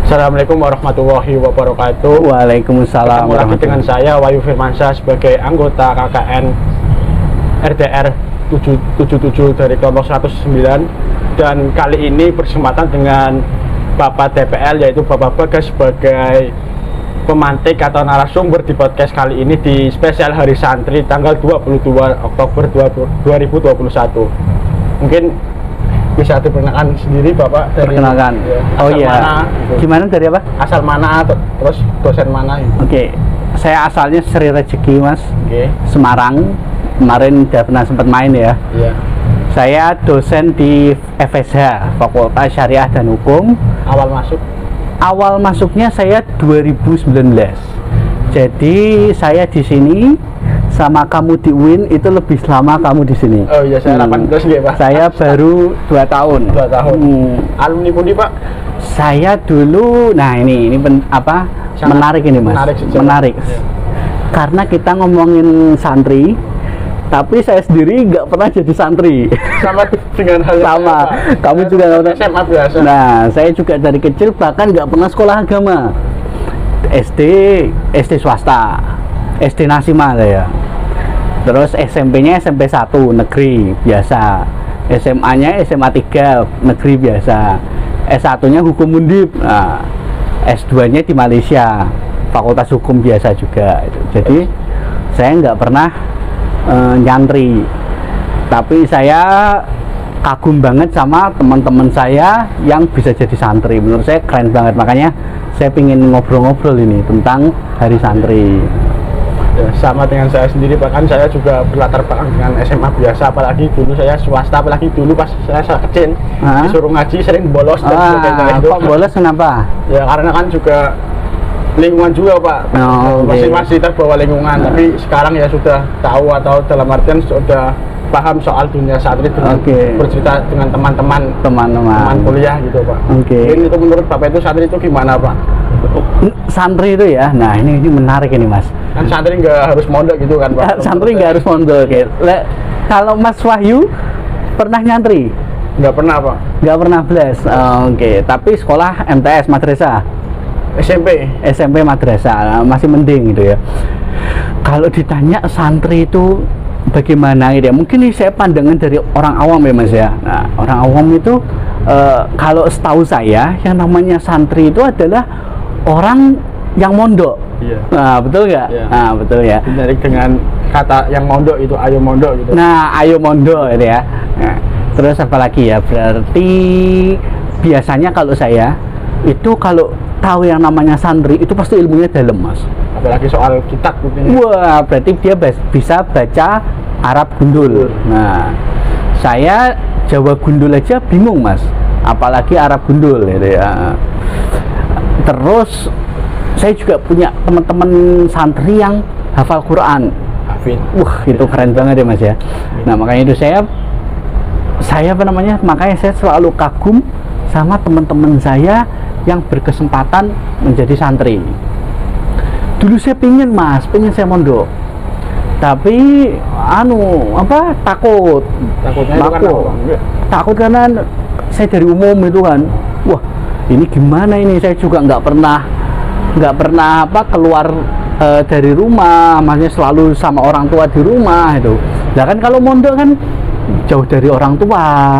Assalamualaikum warahmatullahi wabarakatuh. Waalaikumsalam. Ketemu lagi dengan saya Wahyu Firmansyah sebagai anggota KKN RDR 77 dari kelompok 109, dan kali ini berkesempatan dengan Bapak DPL yaitu Bapak Bagas sebagai pemantik atau narasumber di podcast kali ini di spesial Hari Santri tanggal 22 Oktober 2021. Mungkin bisa diperkenalkan sendiri Bapak dari Perkenalkan. asal mana, gitu. Gimana dari apa? Asal mana, terus dosen mana gitu. Oke. Saya asalnya Sri Rezeki, Mas. Oke. Semarang. Kemarin udah pernah sempat main ya. Iya. Saya dosen di FSH, Fakultas Syariah dan Hukum. Awal masuknya saya 2019. Jadi saya di sini sama kamu di UIN itu lebih lama kamu di sini. Oh iya, saya 18 ya Pak. Saya baru 2 tahun. 2 tahun. Alumni pun Pak? Saya dulu, nah ini menarik ini Mas. Menarik. Ya. Karena kita ngomongin santri, tapi saya sendiri nggak pernah jadi santri. Sama dengan hal Sama. Kamu juga nggak pernah. SMA biasa. Nah, saya juga dari kecil bahkan nggak pernah sekolah agama. SD swasta, SD Nasima saya. Terus SMP-nya SMP 1 negeri biasa, SMA-nya SMA 3 negeri biasa, S1-nya hukum undip, nah, S2-nya di Malaysia Fakultas Hukum biasa juga. Jadi saya nggak pernah nyantri, tapi saya kagum banget sama teman-teman saya yang bisa jadi santri. Menurut saya keren banget, makanya saya ingin ngobrol-ngobrol ini tentang Hari Santri. Ya, sama dengan saya sendiri, bahkan saya juga berlatar belakang dengan SMA biasa, apalagi dulu saya swasta, apalagi dulu pas saya kecil disuruh ngaji sering bolos dan sebagainya. Kok bolos kenapa? Ya karena kan juga lingkungan juga Pak. Masih terbawa lingkungan, tapi sekarang ya sudah tahu, atau dalam artian sudah paham soal dunia santri dengan bercerita dengan teman-teman kuliah gitu Pak. Mungkin itu menurut Bapak itu santri itu gimana Pak? Santri itu ya, nah ini menarik ini Mas. Kan santri nggak harus mondok gitu kan Pak? Santri nggak harus mondok. Kalau Mas Wahyu pernah nyantri? Nggak pernah Pak. Nggak pernah belas. Tapi sekolah MTS madrasah. SMP madrasah masih mending gitu ya. Kalau ditanya santri itu bagaimana gitu ya, mungkin ini saya pandangan dari orang awam ya Mas ya. Nah, orang awam itu kalau setahu saya yang namanya santri itu adalah orang yang mondok. Iya. Nah, betul nggak? Iya. Nah, betul ya. Menarik dengan kata yang mondok itu, ayo mondok gitu. Nah, ayo mondok gitu ya. Nah, terus apa lagi ya? Berarti biasanya kalau saya itu kalau tahu yang namanya santri itu pasti ilmunya dalam Mas. Apalagi soal kitab gitu. Wah, berarti dia bisa baca Arab gundul. Nah, saya Jawa gundul aja bingung Mas, apalagi Arab gundul gitu ya. Terus saya juga punya teman-teman santri yang hafal Quran. Wah, itu keren banget ya Mas ya. Nah, makanya itu saya makanya saya selalu kagum sama teman-teman saya yang berkesempatan menjadi santri. Dulu saya pengen saya mondok, tapi takut karena saya dari umum itu kan. Wah, ini gimana ini, saya juga nggak pernah keluar dari rumah, maksudnya selalu sama orang tua di rumah itu. Nah kan kalau mondok kan jauh dari orang tua,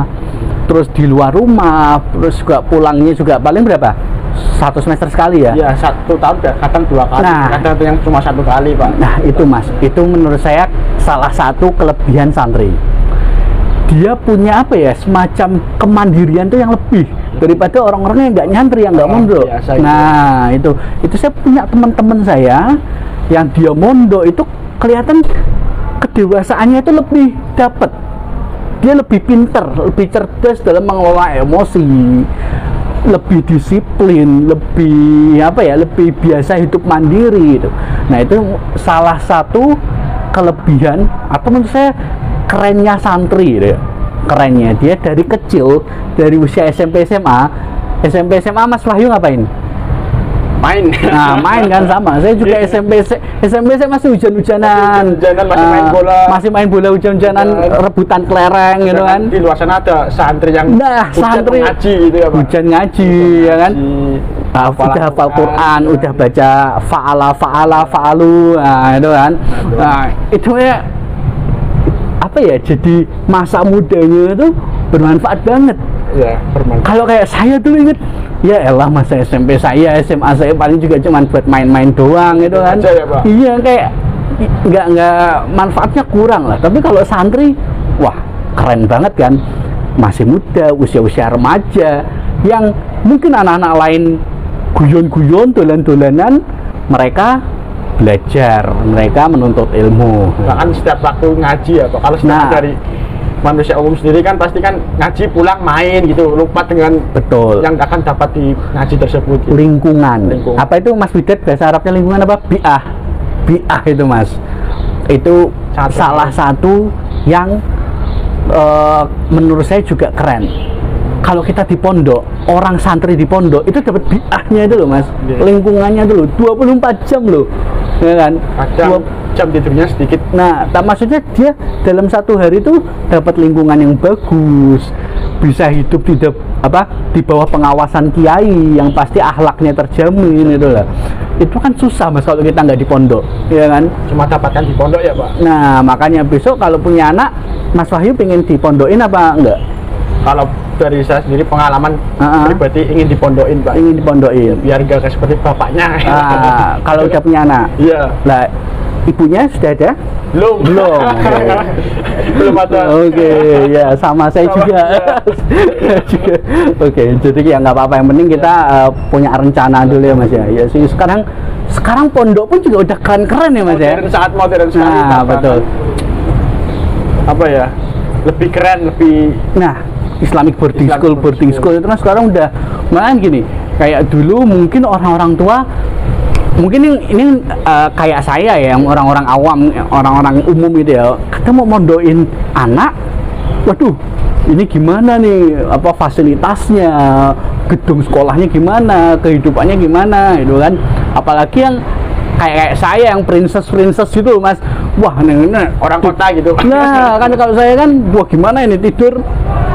terus di luar rumah, terus juga pulangnya juga paling berapa? 1 semester sekali ya? Iya, 1 tahun kadang 2 kali, kadang yang cuma 1 kali Pak. Nah itu Mas, itu menurut saya salah satu kelebihan santri. Dia punya semacam kemandirian tuh yang lebih daripada orang-orang yang nggak nyantri, yang nggak mondok. Nah itu saya punya teman-teman saya yang dia mondok itu kelihatan kedewasaannya itu lebih dapat. Dia lebih pinter, lebih cerdas dalam mengelola emosi, lebih disiplin, lebih biasa hidup mandiri gitu. Nah itu salah satu kelebihan atau menurut saya kerennya santri gitu ya. Kerennya dia dari kecil, dari usia SMP SMA Mas Wahyu ngapain? Main. Nah, main kan sama. Saya juga SMP saya masih hujan-hujanan, masih main bola hujan-hujanan, rebutan kelereng gitu kan. Di luar sana ada santri yang santri ngaji gitu ya Pak. Hujan ngaji ya kan. udah hafal Quran, udah baca fa'alu, nah itu kan. Nah, itu ya apa ya, jadi masa mudanya itu bermanfaat banget. Ya, bermanfaat. Kalau kayak saya dulu inget, ya elah masa SMP saya, SMA saya paling juga cuman buat main-main doang gitu kan. Aja ya, Pak? Iya, kayak nggak manfaatnya kurang lah. Tapi kalau santri, wah keren banget kan, masih muda, usia-usia remaja, yang mungkin anak-anak lain guyon-guyon, dolan-dolanan, mereka belajar, mereka menuntut ilmu. Bahkan setiap waktu ngaji ya Pak, kalau setiap dari manusia umum sendiri kan pasti kan ngaji pulang main gitu, lupa dengan betul yang akan dapat di ngaji tersebut gitu. Lingkungan. Apa itu Mas Widat, bahasa Arabnya lingkungan apa? Bi'ah itu Mas, itu salah satu yang menurut saya juga keren. Kalau kita di pondok, orang santri di pondok itu dapat bi'ahnya itu loh Mas, lingkungannya dulu 24 jam loh, ya kan? Kadang jam tidurnya sedikit. Nah, maksudnya dia dalam satu hari itu dapat lingkungan yang bagus, bisa hidup di bawah pengawasan kiai yang pasti akhlaknya terjamin itu lah. Itu kan susah Mas kalau kita nggak di pondok, ya kan? Cuma dapatkan di pondok ya Pak. Nah, makanya besok kalau punya anak, Mas Wahyu pengen dipondokin apa enggak? Kalau dari saya sendiri pengalaman pribadi ingin dipondokin Pak. Ingin dipondokin. Biar gak seperti bapaknya. Kalau udah punya anak. Iya. Lah, ibunya sudah ada? Belum. Belum ada. Oke, ya sama saya juga. Oke, jadi ya nggak apa-apa, yang penting kita punya rencana dulu ya Mas ya. Ya sih, sekarang pondok pun juga udah keren-keren ya Mas modern, ya. sangat modern sekali. Nah, betul. Apa ya? Lebih keren, lebih. Nah, Islamic boarding school itu kan sekarang udah malah gini. Kayak dulu mungkin orang-orang tua mungkin ini kayak saya ya, yang orang-orang awam, orang-orang umum itu ya, kita mau mondoin anak, waduh ini gimana nih, apa fasilitasnya, gedung sekolahnya gimana, kehidupannya gimana gitu kan. Apalagi yang kayak saya yang princess gitu Mas, wah ini orang kota gitu. Nah kan kalau saya kan, wah gimana ini tidur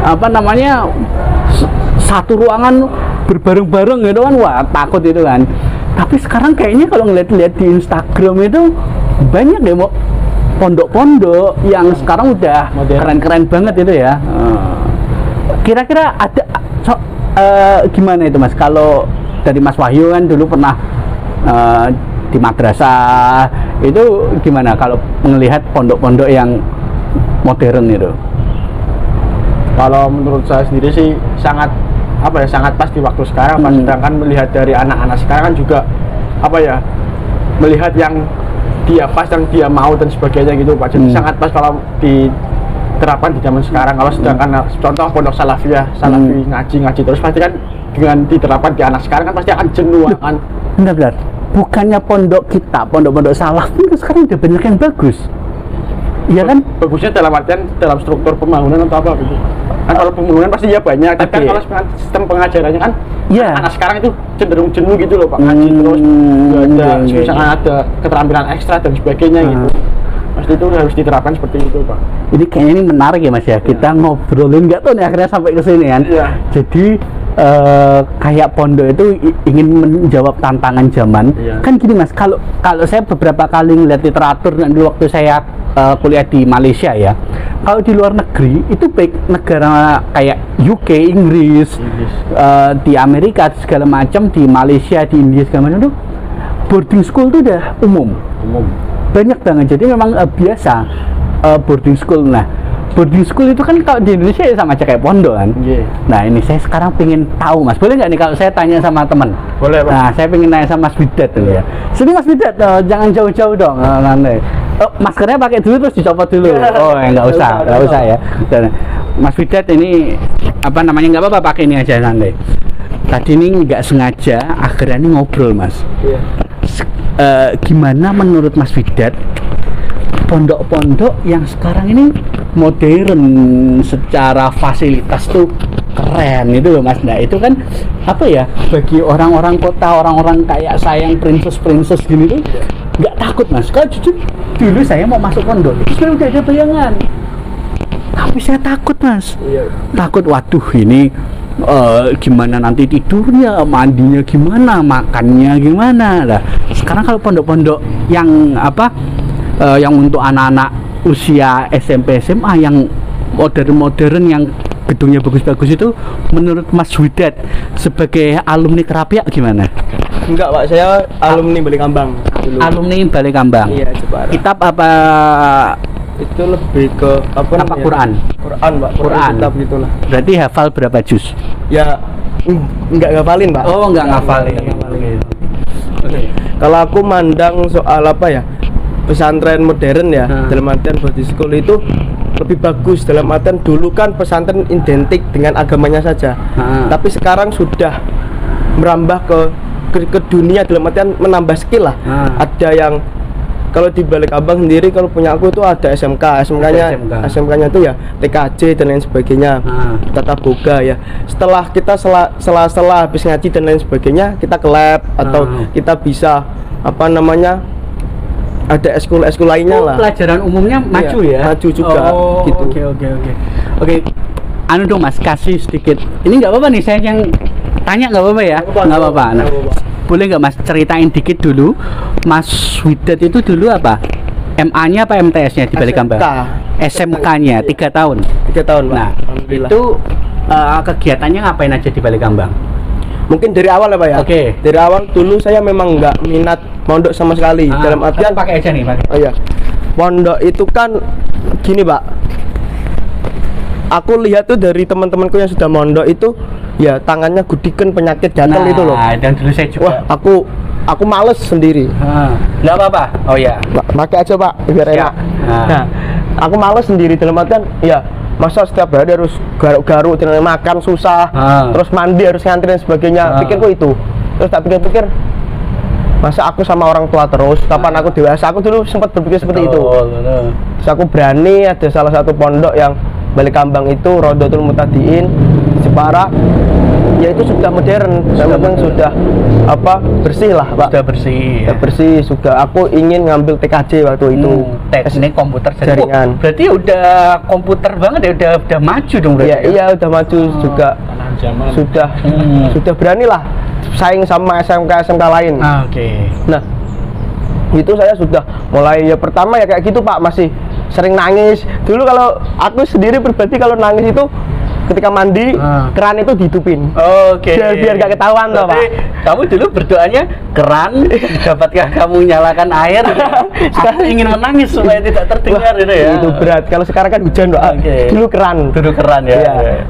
apa namanya satu ruangan berbareng-bareng gitu kan, wah takut itu kan. Tapi sekarang kayaknya kalau ngeliat-liat di Instagram itu banyak deh pondok-pondok yang sekarang udah keren-keren banget itu ya. Kira-kira ada gimana itu Mas? Kalau dari Mas Wahyu kan dulu pernah di madrasah, itu gimana kalau melihat pondok-pondok yang modern itu? Kalau menurut saya sendiri sih sangat sangat pas di waktu sekarang. Sedangkan melihat dari anak-anak sekarang kan juga melihat yang dia pas, yang dia mau dan sebagainya gitu Pak. Jadi sangat pas kalau diterapkan di zaman sekarang. Kalau sedangkan contoh pondok salafi ngaji terus, pasti kan dengan diterapkan di anak sekarang kan pasti akan jenuh kan. Benar-benar. Bukannya pondok salaf pun sekarang udah banyak yang bagus. Iya kan? Bagusnya dalam artian dalam struktur pembangunan atau apa gitu. Kan kalau pembangunan pasti ya banyak, tapi kan kalau sistem pengajarannya kan anak sekarang itu cenderung jenuh gitu loh Pak, ngaji terus misalnya ada keterampilan ekstra dan sebagainya gitu. Pasti itu harus diterapkan seperti itu Pak. Ini kayaknya ini menarik ya Mas ya, kita ngobrolin nggak tuh nih akhirnya sampai ke sini kan. Jadi kayak pondok itu ingin menjawab tantangan zaman. Kan gini Mas, kalau saya beberapa kali ngeliat literatur nanti waktu saya kuliah di Malaysia ya, kalau di luar negeri itu baik negara kayak UK, Inggris, di Amerika segala macam, di Malaysia, di India segala macam itu boarding school itu udah umum banyak banget. Jadi memang biasa boarding school. Nah, boarding school itu kan kalau di Indonesia ya sama aja kayak pondok kan. Nah ini saya sekarang pengen tahu Mas, boleh nggak nih kalau saya tanya sama teman? Boleh Pak. Nah saya pengen tanya sama Mas Widat dulu ya. Sini Mas Widat, jangan jauh-jauh dong. Maskernya pakai dulu terus dicopot dulu. Oh ya nggak usah ya. Mas Widat ini apa namanya, nggak apa-apa pakai ini aja santai. Tadi ini nggak sengaja akhirnya ini ngobrol Mas. Gimana menurut Mas Widat pondok-pondok yang sekarang ini modern secara fasilitas tuh keren itu loh Mas. Nah itu kan apa ya, bagi orang-orang kota, orang-orang kayak saya yang princess gini tuh nggak takut Mas. Kalau jujur dulu saya mau masuk pondok itu saya udah ada bayangan, tapi saya takut Mas. Takut waduh ini gimana nanti tidurnya, mandinya gimana, makannya gimana. Nah, sekarang kalau pondok-pondok yang yang untuk anak-anak usia SMP SMA yang modern-modern yang gedungnya bagus-bagus itu, menurut Mas Widat sebagai alumni Kerapiak gimana? Enggak Pak, saya alumni Balikambang dulu. Alumni Balikambang. Iya, Jepara. Kitab apa? Itu lebih ke apa namanya? Quran. Quran, Pak. Quran. Kitab gitulah. Berarti hafal berapa juz? Ya enggak ngapalin, Pak. Oh, enggak ngafalin. Oke. Kalau aku mandang soal apa ya? Pesantren modern ya, dalam artian body school itu lebih bagus. Dalam artian dulu kan pesantren identik dengan agamanya saja. Tapi sekarang sudah merambah ke dunia, dalam artian menambah skill lah. Ada yang kalau di Balikambang sendiri, kalau punya aku itu ada SMK-nya itu ya TKJ dan lain sebagainya, tata boga ya. Setelah kita setelah habis ngaji dan lain sebagainya, kita ke lab atau kita bisa apa namanya, ada eskul lainnya lah. Pelajaran umumnya maju ya? Maju juga gitu. Oke. Anu dong Mas, kasih sedikit. Ini nggak apa-apa nih, saya yang tanya, nggak apa-apa ya? Nggak apa-apa. Nah, boleh nggak Mas ceritain dikit dulu, Mas Widat itu dulu apa? MA-nya apa MTS-nya di Balikambang? SMK-nya 3 tahun. 3 tahun, Pak. Nah, itu kegiatannya ngapain aja di Balikambang? Mungkin dari awal ya Pak ya? Oke. Dari awal dulu saya memang nggak minat pondok sama sekali. Dalam artian pakai aja nih, pakai. Oh iya. Pondok itu kan gini Pak. Aku lihat tuh dari teman-temanku yang sudah mondok itu, ya tangannya gudikan penyakit gatal itu loh. Nah, dan dulu saya juga. Wah, aku males sendiri. Nggak apa-apa. Oh ya. Pakai aja Pak, biar enak. Nah, aku males sendiri dalam artian, ya masa setiap hari harus garuk-garuk, makan susah, terus mandi harus ngantri dan sebagainya. Pikirku itu. Terus tak pikir-pikir, masa aku sama orang tua terus, kapan aku dewasa? Aku dulu sempat berpikir seperti itu. Terus aku berani, ada salah satu pondok yang Balikambang itu, Rodotul Mutadiin Jepara, ya itu sudah modern, sudah apa, bersih lah Pak. Sudah bersih, sudah. Aku ingin ngambil TKJ waktu itu. Teknik komputer jaringan. Berarti udah komputer banget ya, udah maju dong berarti. Iya, udah maju juga. Sudah berani lah saing sama SMK lain. Oke. Nah, itu saya sudah mulai, ya pertama ya kayak gitu Pak, masih sering nangis. Dulu kalau aku sendiri pribadi kalau nangis itu ketika mandi, keran itu dihidupin. Oke. Biar gak ketahuan toh Pak. Kamu dulu berdoanya keran dapatkah kamu nyalakan air? Aku ingin menangis supaya tidak terdengar. Itu ya. Itu berat. Kalau sekarang kan hujan Pak. Dulu keran ya.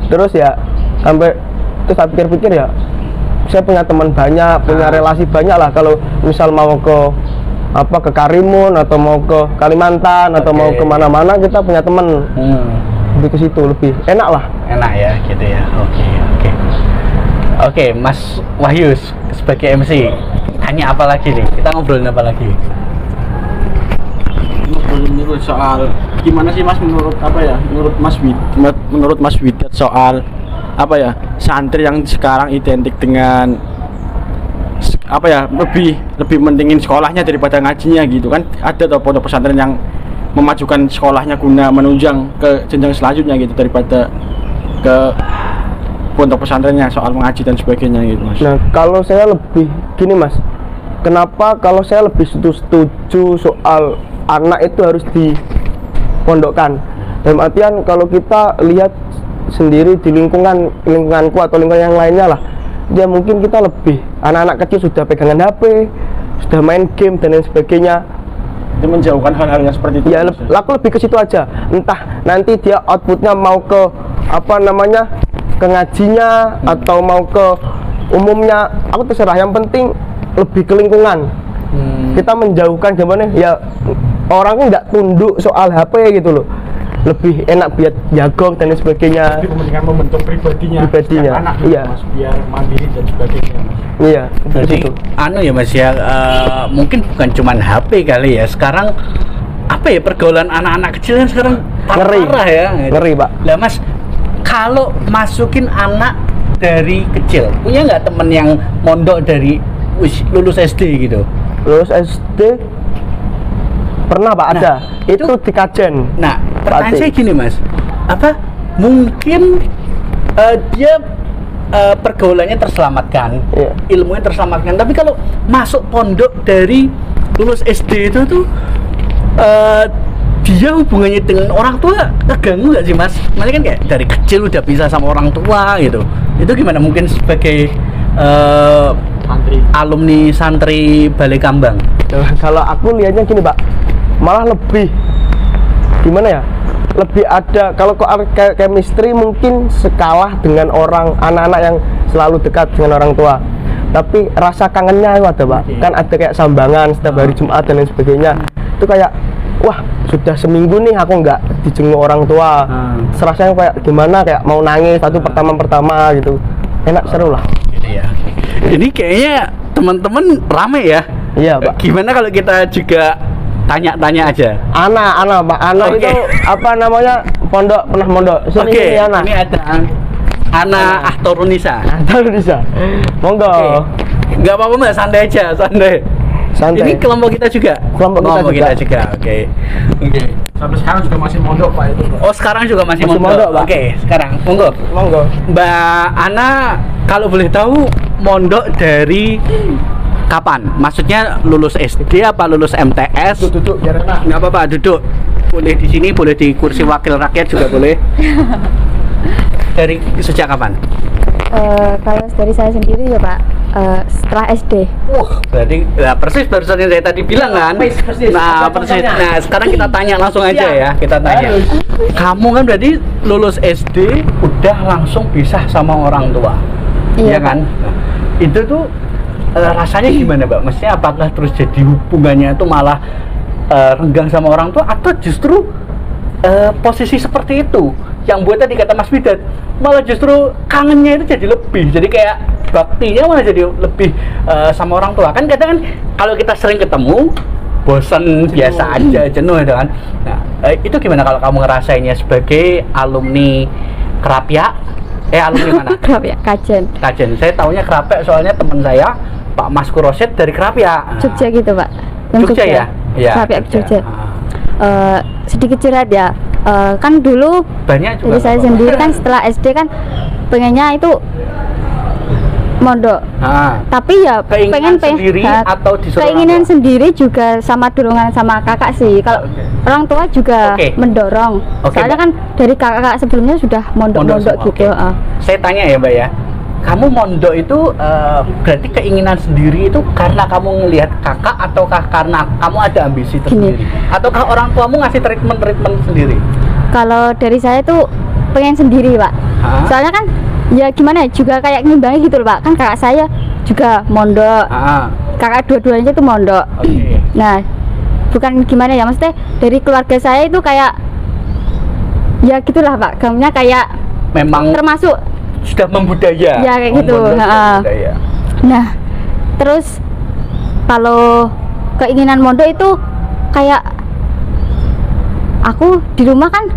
Terus ya sampai terus saya pikir-pikir ya, saya punya teman banyak, punya relasi banyak lah. Kalau misal mau ke Karimun atau mau ke Kalimantan atau mau ke mana-mana, kita punya teman. Lebih ke situ, lebih enak lah. Enak ya, gitu ya. Oke, Mas Wahyu sebagai MC, tanya apa lagi nih? Kita ngobrolin apa lagi? Ngobrolin soal gimana sih Mas, menurut Mas Widat soal apa ya, santri yang sekarang identik dengan apa ya, lebih mentingin sekolahnya daripada ngajinya gitu kan. Ada toh pondok pesantren yang memajukan sekolahnya guna menunjang ke jenjang selanjutnya gitu, daripada ke pondok pesantrennya soal mengaji dan sebagainya gitu Mas. Nah, kalau saya lebih gini Mas, kenapa kalau saya lebih setuju soal anak itu harus dipondokkan. Dalam artian kalau kita lihat sendiri di lingkunganku atau lingkungan yang lainnya lah, ya mungkin kita lebih, anak-anak kecil sudah pegangan HP, sudah main game dan lain sebagainya. Itu menjauhkan hal-hal yang seperti itu ya. Aku lebih ke situ aja, entah nanti dia outputnya mau ke apa namanya, ke ngajinya atau mau ke umumnya, aku terserah. Yang penting lebih ke lingkungan. Kita menjauhkan gimana ya, orang nggak tunduk soal HP gitu loh, lebih enak biar jagong dan sebagainya. Jadi kepentingan membentuk pribadinya anak gitu, iya. Mas, biar mandiri dan sebagainya Mas. Iya, jadi anu ya Mas ya, mungkin bukan cuman HP kali ya. Sekarang apa ya, pergaulan anak-anak kecil kan sekarang parah ya. Ngeri Pak. Lah Mas, kalau masukin anak dari kecil, punya nggak temen yang mondok dari lulus SD gitu? Lulus SD pernah Pak, ada. Itu di Kajen. Nah, pertanyaan saya gini Mas, apa mungkin dia pergaulannya terselamatkan, Iya. ilmunya terselamatkan. Tapi kalau masuk pondok dari lulus SD itu tuh dia hubungannya dengan orang tua keganggu nggak sih Mas? Maksudnya kan kayak dari kecil udah bisa sama orang tua gitu. Itu gimana mungkin sebagai alumni santri Balai Kambang? Kalau aku lihatnya gini Pak, malah lebih gimana ya, lebih ada, kalau chemistry mungkin sekalah dengan orang anak-anak yang selalu dekat dengan orang tua, tapi rasa kangennya itu ada Pak. Kan ada kayak sambangan setiap hari Jumat dan lain sebagainya. Itu kayak wah sudah seminggu nih aku nggak dijenguk orang tua, serasanya kayak gimana, kayak mau nangis waktu pertama gitu. Enak, seru lah. Ini ya, ini kayaknya teman-teman rame ya. Iya Pak. Gimana kalau kita juga tanya-tanya aja? Ana Pak, Ana Oke. itu apa namanya, pondok, pernah mondok sini. Oke, Ini Ana. ini ada Ana Ahtorunisa. Tahu bisa. Monggo. Nggak apa-apa Mbak, santai aja, santai. Santai. Ini kelompok kita juga. Kelompok kita juga. Oke. Sampai sekarang juga masih mondok Pak itu Pak. Oh, sekarang juga masih Masih mondok, Pak. Oke, sekarang monggo. Monggo. Mbak Ana, kalau boleh tahu mondok dari kapan? Maksudnya lulus SD apa lulus MTS? Duduk biar enak. Nggak apa-apa, duduk. Boleh di sini, boleh di kursi wakil rakyat juga boleh. Dari sejak kapan? Kalau dari saya sendiri ya Pak, setelah SD. Wah, berarti ya persis barusan yang saya tadi bilang kan. Persis. Nah, Apa persis. contohnya? Nah, sekarang kita tanya langsung aja ya. Kita tanya. Harus. Kamu kan berarti lulus SD udah langsung pisah sama orang tua. Iya Iya, kan? Nah, itu tuh rasanya gimana, Mbak? Maksudnya apakah terus jadi hubungannya itu malah renggang sama orang tua, atau justru posisi seperti itu yang buat tadi kata Mas Bidat malah justru kangennya itu jadi lebih, jadi kayak baktinya malah jadi lebih sama orang tua. Kan kadang kan kalau kita sering ketemu bosan biasa aja, jenuh gitu kan. Nah, itu gimana kalau kamu ngerasainnya sebagai alumni Kerapia? Alumni mana? Kerapia, Kajen. Kajen. Saya taunya Kerapia soalnya teman saya Pak Mas Kuroset dari Kerapia. Jogja gitu Pak. Jogja ya? Iya. Kerapia Jogja. Ah. Sedikit curhat ya. Kan dulu Banyak juga. jadi saya sendiri kan setelah SD kan pengennya itu mondok. Tapi ya Keinginan sendiri atau disuruh keinginan orang tua? sendiri juga sama dorongan sama kakak sih. Kalau orang tua juga mendorong. Soalnya kan dari kakak sebelumnya sudah mondok-mondok gitu. Saya tanya ya Mbak ya, kamu mondok itu berarti keinginan sendiri itu karena kamu ngelihat kakak, ataukah karena kamu ada ambisi tersendiri? Ataukah orang tuamu ngasih treatment sendiri? Kalau dari saya tuh pengen sendiri Pak. Soalnya kan ya gimana ya, juga kayak ngimbangi gitu loh Pak. Kan kakak saya juga mondok. Kakak dua-duanya tuh mondok. Nah, bukan gimana ya, maksudnya dari keluarga saya itu kayak ya gitulah Pak. Gamenya kayak memang termasuk sudah membudaya. Ya kayak gitu. Nah, terus kalau keinginan mondok itu kayak aku di rumah kan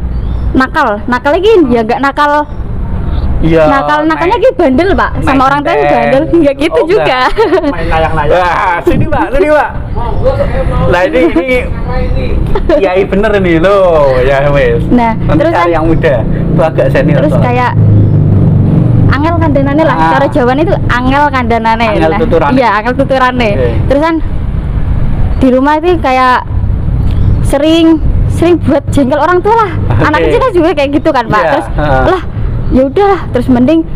nakal lagi ya, nggak nakal. Iya. Nakalnya gitu bandel Pak, sama orang tua bandel, nggak gitu juga. Main layang-layang. Wah, sini Pak. Nah ini kiai bener nih lo, ya wes. Nah, nanti terus cari kan yang muda, itu agak senior. terus soalnya. kayak angel kandanane lah, cara Jawane itu angel kandanane. Angel tuturane. Iya, angel tuturane. Oke. Terus kan di rumah itu kayak sering buat jengkel orang tua lah. Anak kecil kan juga kayak gitu kan Pak. Iya, Terus lah ya udah, terus mending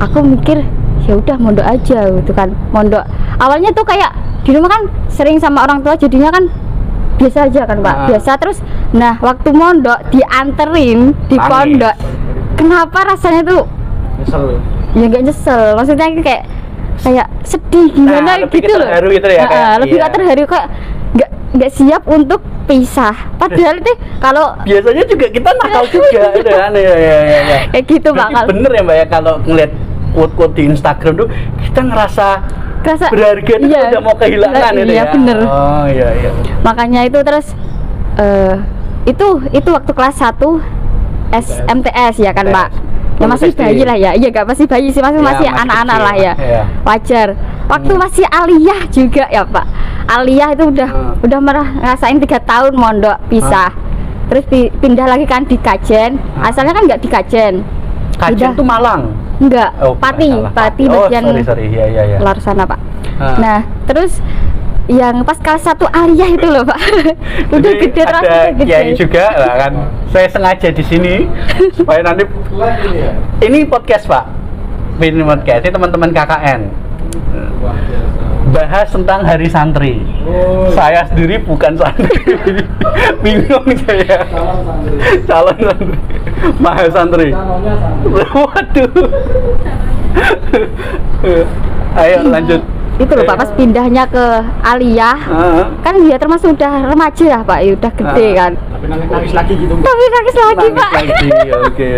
aku mikir ya udah mondok aja gitu kan. Mondok awalnya tuh kayak di rumah kan sering sama orang tua, jadinya kan biasa aja kan Pak, biasa. Terus nah waktu mondok dianterin di Nangis. pondok, kenapa rasanya tuh Nyesel. ya nggak nyesel, maksudnya kayak sedih gimana lebih gitu loh. terharu gitu ya, kayak, Lebih iya. terharu, kayak nggak siap untuk pisah. Padahal itu kalau biasanya juga kita nakal juga gitu kan. Ya. kayak gitu Pak. Berarti bener ya Mbak ya, kalau ngeliat quote-quote di Instagram tuh kita ngerasa berharga itu iya, udah mau kehilangan gitu iya, ya. bener. Oh iya. Makanya itu terus itu waktu kelas 1 SMTS ya kan Pak. Ya masih bayi lah ya. Iya, nggak masih bayi sih, masih Ya, masih anak-anak kecil lah ya. Iya. Wajar. Waktu masih aliyah juga ya Pak. Aliyah itu udah ngerasain 3 tahun mondok pisah. Terus pindah lagi kan di Kajen. Asalnya kan nggak di Kajen. Kajen Udah. tuh Malang. Enggak, Oh, Pati, salah. Pati Oh, bagian sorry. Iya. luar sana, Pak. Ah. Nah, terus yang pas kelas 1 Aliyah itu loh, Pak. Udah Jadi gede, ada rasanya gede. kiai juga lah kan. Saya sengaja di sini supaya nanti ini podcast Pak. Ini podcast ini teman-teman KKN. Bahas tentang Hari Santri. Saya sendiri bukan santri. Bingung saya. Calon santri. Maha santri. Waduh. Ayo lanjut. Itu loh, Pak, pas pindahnya ke Aliyah. Kan dia termasuk udah remaja ya, Pak. Ya udah gede kan. Tapi nangis lagi gitu. Tapi nangis lagi, Pak. Lagi, oke.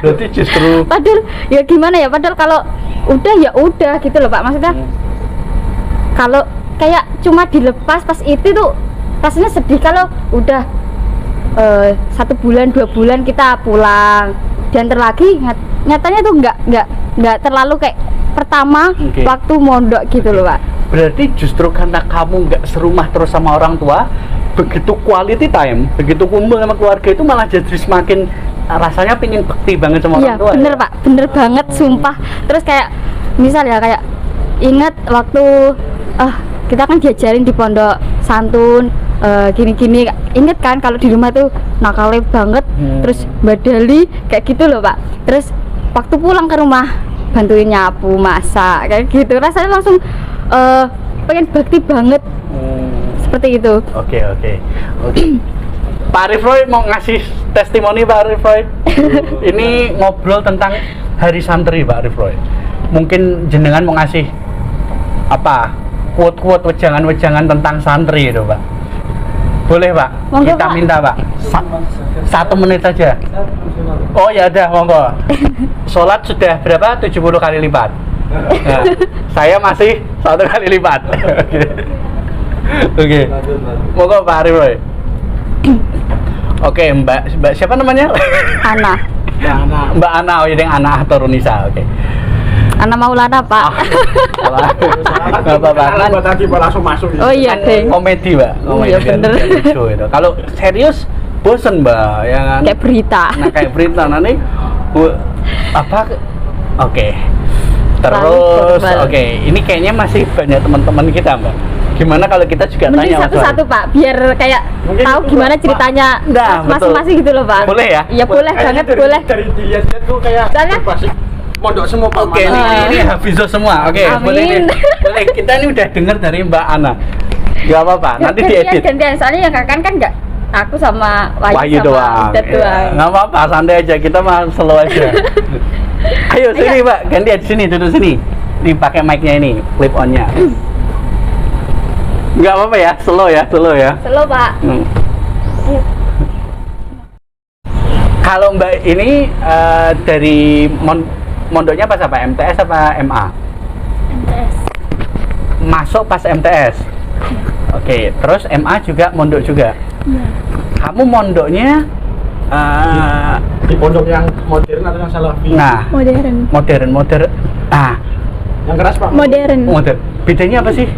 Berarti justru Padahal ya gimana ya, padahal kalau udah ya udah gitu loh, Pak. Maksudnya kalau kayak cuma dilepas pas itu tuh rasanya sedih. Kalau udah 1 bulan 2 bulan kita pulang diantar lagi, nyatanya tuh nggak terlalu kayak pertama waktu mondok gitu loh, Pak. berarti justru karena kamu nggak serumah terus sama orang tua, begitu quality time, begitu kumpul sama keluarga itu malah jadi semakin rasanya pingin bekti banget sama Iya, orang tua. bener ya? Pak, bener banget, sumpah. Terus kayak misal ya, kayak ingat waktu kita kan diajarin di pondok santun gini-gini, inget kan kalau di rumah tuh nakalnya banget, terus badali kayak gitu loh, Pak. Terus waktu pulang ke rumah bantuin nyapu, masak kayak gitu, rasanya langsung pengen bakti banget. Seperti itu. Oke. Pak Arif Roy mau ngasih testimoni, Pak Arif Roy. Ini ngobrol tentang Hari Santri, Pak Arif Roy. Mungkin jenengan mau ngasih apa? Quote-quote wejangan-wejangan tentang santri itu, Pak. Boleh, Pak? Monggo, Kita Pak. minta, Pak. 1 menit saja. Oh ya udah, monggo. Sholat sudah berapa? 70 kali lipat. Nah, saya masih 1 kali lipat. Oke. Monggo Pak Arif Roy. Oke, Mbak siapa namanya? Ana Mbak Ana, oh ini Ana atau Runisa. Oke. Ana Maulana, Pak. Nggak apa-apa. Kan tadi langsung masuk. Oh iya, deng. Komedi, Mbak. Iya, bener. Lucu itu. Kalau serius bosen, Mbak, ya kan? Kayak berita. Nah, kayak berita nanti apa? Oke. Terus Lalu, oke, ini kayaknya masih banyak teman-teman kita, Mbak. Gimana kalau kita juga Mending tanya satu-satu, Pak, biar kayak Mungkin tahu itu, gimana Pak. ceritanya Nah, masing-masing gitu loh, Pak. Boleh ya? Iya, boleh banget, boleh. Dari dilihat-lihat tuh kayak Soalnya- pasti mondok semua, Pak. Oke, Mana? ini Hafizo semua. Oke, Amin. boleh nih. Boleh, kita ini udah dengar dari Mbak Ana. Gak apa-apa, nanti diedit. Gantian, soalnya yang kakak kan enggak, aku sama Wahyu sama doang. Udet doang. Nggak apa-apa, santai aja. Kita mah slow aja. Ayo sini, Mbak. Gantian sini, duduk sini. Dipakai mic-nya ini, clip on-nya. Nggak apa-apa ya, slow ya. Selo, Pak. Ayo. Kalau Mbak ini dari mondoknya pas apa? MTS apa MA? MTS. Masuk pas MTS. Oke, terus MA juga mondok juga. Iya. Kamu mondoknya Di pondok yang modern atau yang salafi? nah, modern. Ah, Yang keras, Pak. Modern. modern. Bedanya apa sih?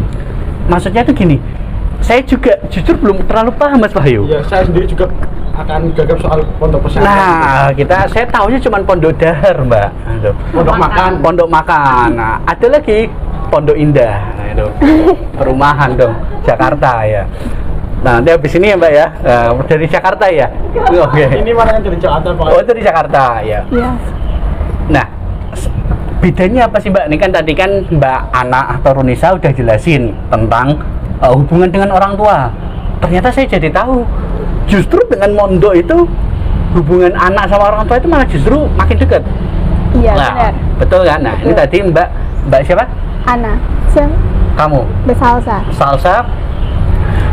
Maksudnya tuh gini. Saya juga jujur belum terlalu paham, Mas Wahyu. Iya, saya sendiri juga akan gagap soal pondok pesantren. Nah, saya taunya cuma pondok dahar, Mbak. Aduh. Pondok makan. Pondok makan. Nah, ada lagi Pondok Indah. Nah, itu perumahan dong, Jakarta ya. Nah, nanti habis ini ya, Mbak ya. Dari Jakarta ya. Oke. Ini mana yang dari Jakarta, Pak? Oh, dari Jakarta ya. Iya. Nah, bedanya apa sih, Mbak? Ini kan tadi kan Mbak Ana atau Runisa udah jelasin tentang hubungan dengan orang tua. Ternyata saya jadi tahu, justru dengan mondok itu hubungan anak sama orang tua itu malah justru makin dekat. Iya, Nah, benar. betul kan? Nah, ini Betul. tadi Mbak siapa? Ana. Siapa? Kamu. Bersalsa. Salsa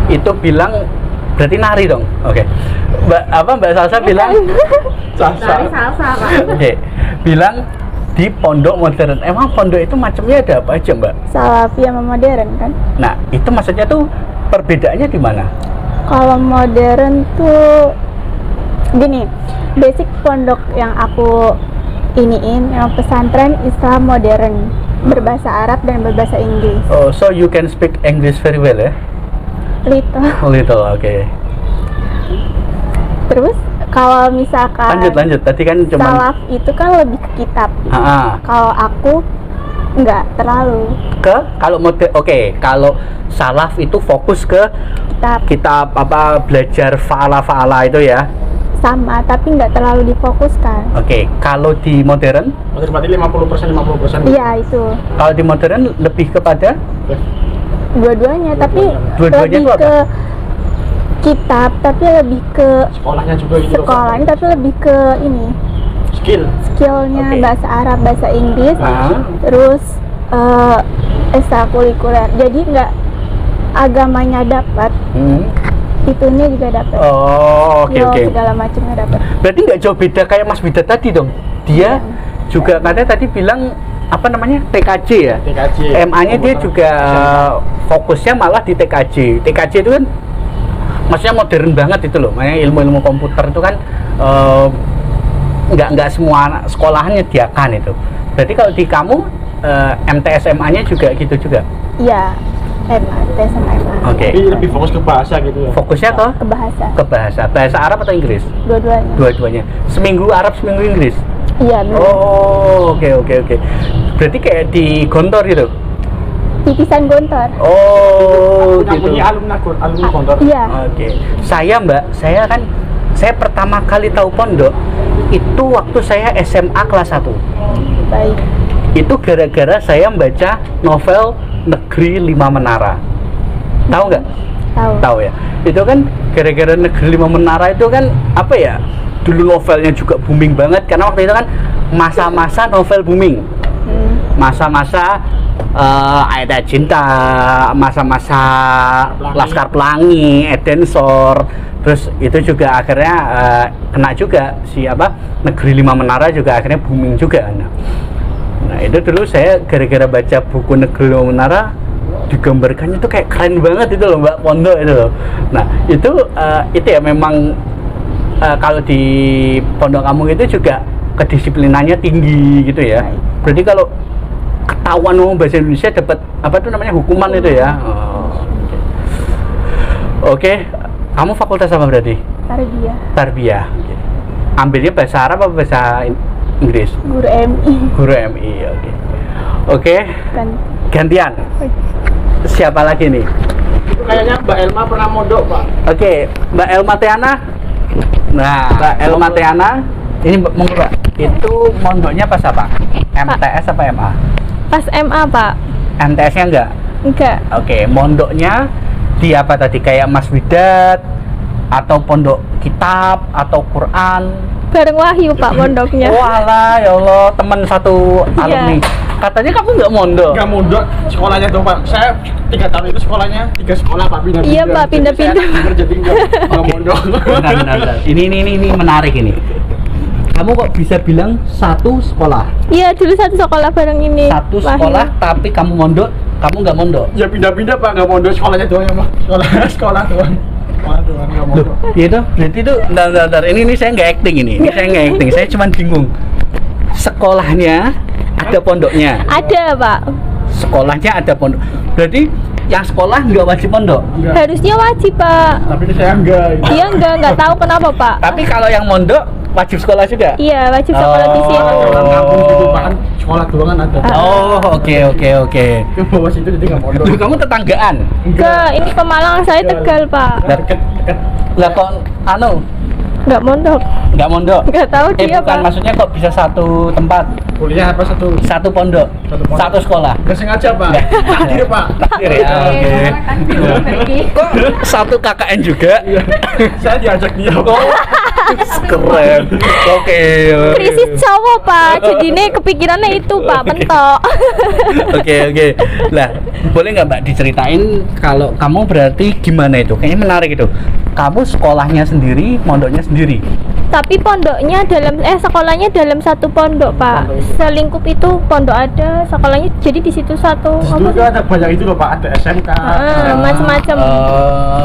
itu bilang berarti nari dong. Oke. Mbak Salsa bilang Dari salsa, Pak. oke, bilang di pondok modern. Emang pondok itu macamnya ada apa aja, Mbak? Salafi sama modern kan. Nah, itu maksudnya tuh perbedaannya di mana? Kalau modern tuh gini, basic pondok yang aku iniin yang pesantren Islam modern, berbahasa Arab dan berbahasa Inggris. Oh, so you can speak English very well ya? Little. Little, oke. Terus Kalau misalkan Lanjut. Tadi kan cuma salaf itu kan lebih ke kitab. Ah. Kalau aku nggak terlalu kalau salaf itu fokus ke kitab apa belajar fa'ala itu ya. Sama, tapi nggak terlalu difokuskan. Oke, kalau di modern? Berarti 50%. Iya itu. Kalau di modern lebih kepada? Dua-duanya, tapi Dua-duanya lebih itu apa? ke kitab, tapi lebih ke Sekolahnya juga gitu. sekolahnya, tapi lebih ke ini skillnya, Oke. bahasa Arab, bahasa Inggris, terus ekstrakurikuler. Jadi nggak agamanya dapat, itunya juga dapat. Oh, oke. Segala macamnya dapat. Berarti nggak jauh beda kayak Mas Wida tadi dong. Dia juga katanya tadi bilang apa namanya TKJ ya. MA-nya dia juga fokusnya malah di TKJ. TKJ itu kan maksudnya modern banget itu loh. Makanya ilmu-ilmu komputer itu kan nggak semua sekolahan nyediakan itu. Berarti kalau di kamu MTS MA-nya juga gitu juga? Iya, MA, sama MA. Oke. Tapi lebih fokus ke bahasa gitu ya. Fokusnya ke Ke bahasa. bahasa Arab atau Inggris? Dua-duanya. Dua-duanya. Seminggu Arab, seminggu Inggris. Iya, benar. Oh, oke. Berarti kayak di Gontor gitu. Titisan Gontor. Oh, Yang gitu. punya alumni Gontor. Iya. Oke. Saya pertama kali tahu pondok itu waktu saya SMA kelas 1. Baik. Itu gara-gara saya membaca novel Negeri 5 Menara. Tahu nggak? Tahu ya. Itu kan gara-gara Negeri 5 Menara itu kan apa ya? Dulu novelnya juga booming banget karena waktu itu kan masa-masa novel booming. Masa-masa Ayat Cinta, masa-masa Laskar Pelangi, Edensor. Terus itu juga akhirnya kena juga Negeri 5 Menara juga akhirnya booming juga. Nah itu dulu saya gara-gara baca buku Negeri 5 Menara, digambarkannya tuh kayak keren banget itu loh Mbak, pondok itu loh. Nah itu ya memang kalau di pondok kamu itu juga kedisiplinannya tinggi gitu ya. Berarti kalau ketahuan ngomong bahasa Indonesia dapat hukuman itu ya. Oke. Kamu fakultas apa berarti? Tarbiyah. Ambilnya bahasa Arab apa bahasa Inggris? Guru MI. Guru MI, oke. Gantian. Siapa lagi nih? Itu kayaknya Mbak Elma pernah mondok, Pak. Oke, Mbak Elma Teana. Nah, Mbak Elma Teana, ini monggo Mbak. Itu mondoknya pas apa? MTS apa MA? Pas MA, Pak. MTS-nya enggak? Oke, mondoknya di apa tadi? Kayak Mas Widat atau pondok kitab atau Quran? Bareng Wahyu, Pak, mondoknya. Walah, ya Allah, teman satu alumni. Katanya kamu nggak mondok? Nggak mondok, sekolahnya tuh Pak. Saya 3 tahun itu sekolahnya 3 sekolah Pak, pindah-pindah. Iya, Pak, pindah-pindah. Jadi nggak mondok. Bentar. Ini menarik ini. Kamu kok bisa bilang satu sekolah? Iya, dulu satu sekolah bareng ini. Satu sekolah, tapi kamu mondok, kamu nggak mondok? Ya pindah-pindah Pak, nggak mondok, sekolahnya doang ya Pak. Sekolah doang. Nggak mondok. Gitu, berarti itu, bentar. Ini saya nggak acting ini. Saya nggak acting, saya cuma bingung. Sekolahnya ada pondoknya? Ada, Pak. Sekolahnya ada pondok. Berarti yang sekolah nggak wajib pondok? Harusnya wajib, Pak. Tapi ini saya enggak. Dia nggak tahu kenapa, Pak. Tapi kalau yang mondok wajib sekolah juga? Iya, wajib sekolah di sini. Orang kampung gitu Pak, kan sekolah doang kan ada. Oh, oke. Ke bawah situ jadi nggak mondok. Loh, kamu tetanggaan? Ini ke Malang, saya Tegal, Pak. Deket. Lah kok Nggak mondok. nggak mondok? Nggak tahu dia, Bukan, Pak. maksudnya kok bisa satu tempat, Kuliah apa satu pondok, Satu pondok. satu sekolah? Nggak sengaja Pak. Takdir Pak. Takdir ya, oke. Kok satu KKN juga? Saya diajak dia. Keren. Oke. Krisis cowok, Pak. Jadi ini kepikirannya itu, Pak, mentok. Oke. Lah, boleh nggak Mbak diceritain kalau kamu berarti gimana itu? Kayaknya menarik itu. Kamu sekolahnya sendiri, mondoknya sendiri. Tapi pondoknya sekolahnya dalam satu pondok, Pak. Selingkup itu pondok ada, sekolahnya jadi di situ satu. Dulu kan ada banyak itu loh Pak, ada SMK. Macam-macam.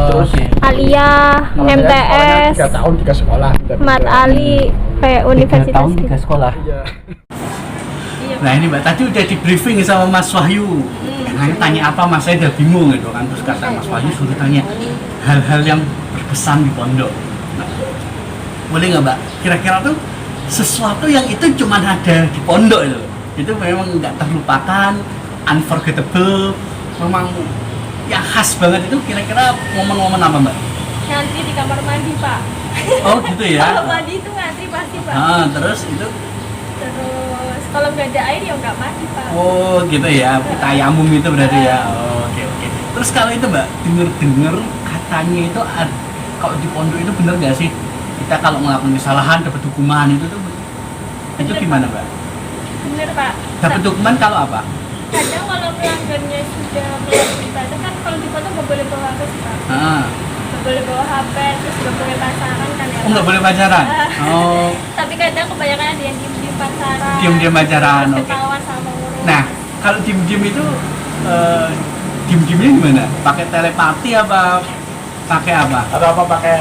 Terus Aliyah, MTS, 3 tahun 3 sekolah. Mat Ali, kayak 3 universitas tahun gitu. 3 sekolah. Iya. Nah ini Mbak, tadi udah di briefing sama Mas Wahyu. Nah, tanya apa Mas, saya udah bingung gitu kan. Terus kata Mas Wahyu suruh tanya hal-hal yang berkesan di pondok. Nah, boleh nggak Mbak? Kira-kira tuh sesuatu yang itu cuma ada di pondok itu memang nggak terlupakan, unforgettable, memang yang khas banget itu kira-kira momen-momen apa Mbak? Ngantri di kamar mandi Pak. Oh gitu ya? Kalau mandi itu ngantri pasti Pak. Terus itu? Terus kalau nggak ada air ya nggak mandi Pak. Oh gitu ya, tayamum itu berarti ya. Oh, oke. Terus kalau itu Mbak, denger katanya itu kalau di pondok itu bener nggak sih? Kita kalau ngelakuin kesalahan dapat hukuman itu Bener, gimana Mbak? Bener Pak. Dapat hukuman kalau apa? Kadang kalau pelanggannya sudah melakukan ibadah kan kalau di foto nggak boleh bawa HP sih Pak. Nggak boleh bawa HP, terus nggak boleh pacaran kan ya. Oh nggak boleh pacaran? Oh. Tapi kadang kebanyakan ada yang diem-diem pacaran. Diem-diem pacaran, terus oke. ketahuan sama pengurus. Nah, kalau diem-diem itu diem-diemnya gimana? Pakai telepati apa? Pakai apa? Atau apa pakai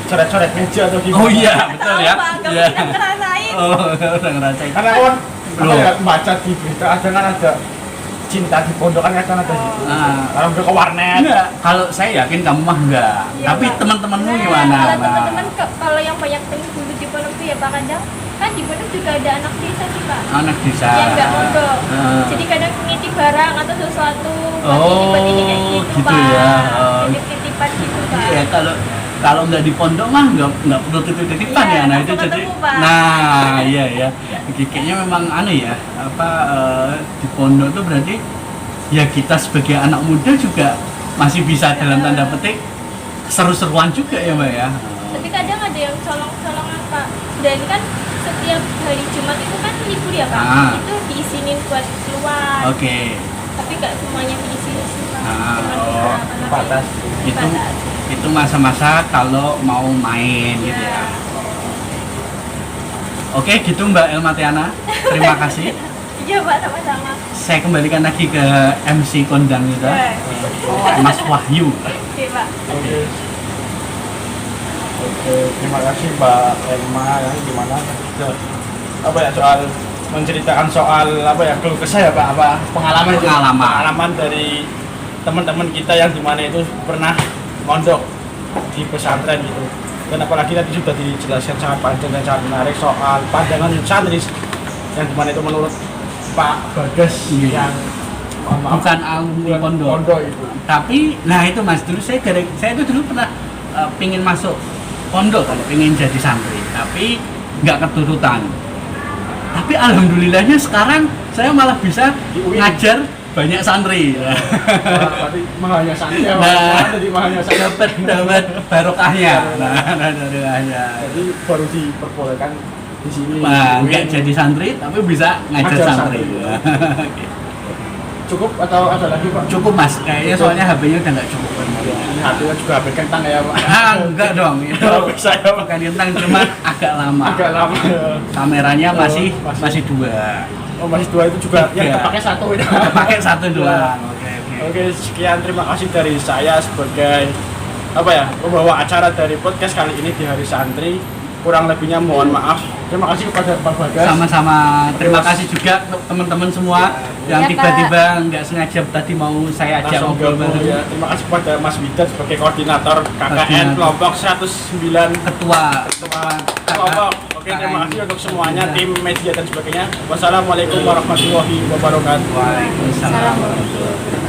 coret-coret meja atau gimana? Oh iya, betul ya. Apa? Nggak Iya. pernah ngerasain. Oh, udah ngerasain. Karena kan Belum. apa ya, baca di berita ada cinta di pondok kan kadang ada gitu. Kalau udah ke warnet. Enggak, kalau saya yakin kamu mah enggak. Iya, Tapi Pak. teman-temanmu Nah, gimana? Kalau Mbak? teman-teman kalau yang banyak penghulu di pondok itu ya Pak, kadang kan di pondok juga ada anak desa sih Pak. Anak desa. Yang nggak mondok. Ah. Jadi kadang nitip barang atau sesuatu Oh, buat ini kayak gitu, gitu Pak. ya. Oh. Titip-titipan gitu Pak. Ya kalau nggak di pondok mah nggak perlu titip-titipan Iya, ya. Nah itu langsung jadi. ketemu, Pak. Nah iya ya. Kayaknya memang aneh ya. Di pondok tuh berarti ya kita sebagai anak muda juga masih bisa dalam tanda petik seru-seruan juga ya Mbak ya. Tapi kadang ada yang colong-colongan Pak. Dan kan setiap hari Jumat itu kan libur ya Pak. Ah. Itu diizinin buat keluar. Oke. Tapi nggak semuanya diizinin sih Pak. Ah, Cuman oh, beberapa batas. Itu masa-masa kalau mau main gitu ya. Oke gitu Mbak Elmatiana, terima kasih. Iya Pak, sama-sama. Saya kembalikan lagi ke MC kondang kita, Mas Wahyu. Oke Pak. Oke. Terima kasih Mbak Elma yang gimana apa ya soal menceritakan soal apa ya keluh kesah ya Pak, apa pengalaman dari teman-teman kita yang dimana itu pernah mondok di pesantren gitu. Dan apalagi tadi sudah dijelaskan sangat panjang dan sangat menarik soal pandangan santri yang dimana itu menurut Pak Bagas yang Bukan alumni pondok. itu. Tapi, nah itu Mas, dulu saya itu dulu pernah pingin masuk pondok kalau pingin jadi santri, tapi nggak keturutan. Tapi alhamdulillahnya sekarang saya malah bisa ngajar banyak santri. Berarti mahanya santri ya, Nah, jadi mahanya santri. dapat barokahnya. Barokahnya. Jadi baru diperbolehkan di sini. Nah, nggak jadi santri tapi bisa ngajar Ngajar santri. santri. Cukup atau ada lagi Pak? Cukup Mas, kayaknya soalnya HP-nya udah nggak cukup. Ini HP-nya juga HP kentang ya Pak? Enggak dong, itu Saya Pak. bukan kentang, cuma agak lama. Agak lama. Kameranya Oh, masih dua. Oh masih dua itu juga yang Iya. terpakai satu itu. Pakai satu doang. Oke. Oke, sekian terima kasih dari saya sebagai apa ya pembawa acara dari podcast kali ini di Hari Santri. Kurang lebihnya mohon maaf. Terima kasih kepada Pak Bagas. Sama-sama. Terima kasih juga untuk teman-teman semua yang Ya, tiba-tiba nggak sengaja tadi mau saya ajak Langsung ngobrol gabung, bareng. ya. Terima kasih kepada Mas Widat sebagai koordinator KKN Koordinator. kelompok 109 Ketua kelompok. Oke, terima kasih untuk semuanya, tim media dan sebagainya. Wassalamualaikum warahmatullahi wabarakatuh. Waalaikumsalam warahmatullahi wabarakatuh.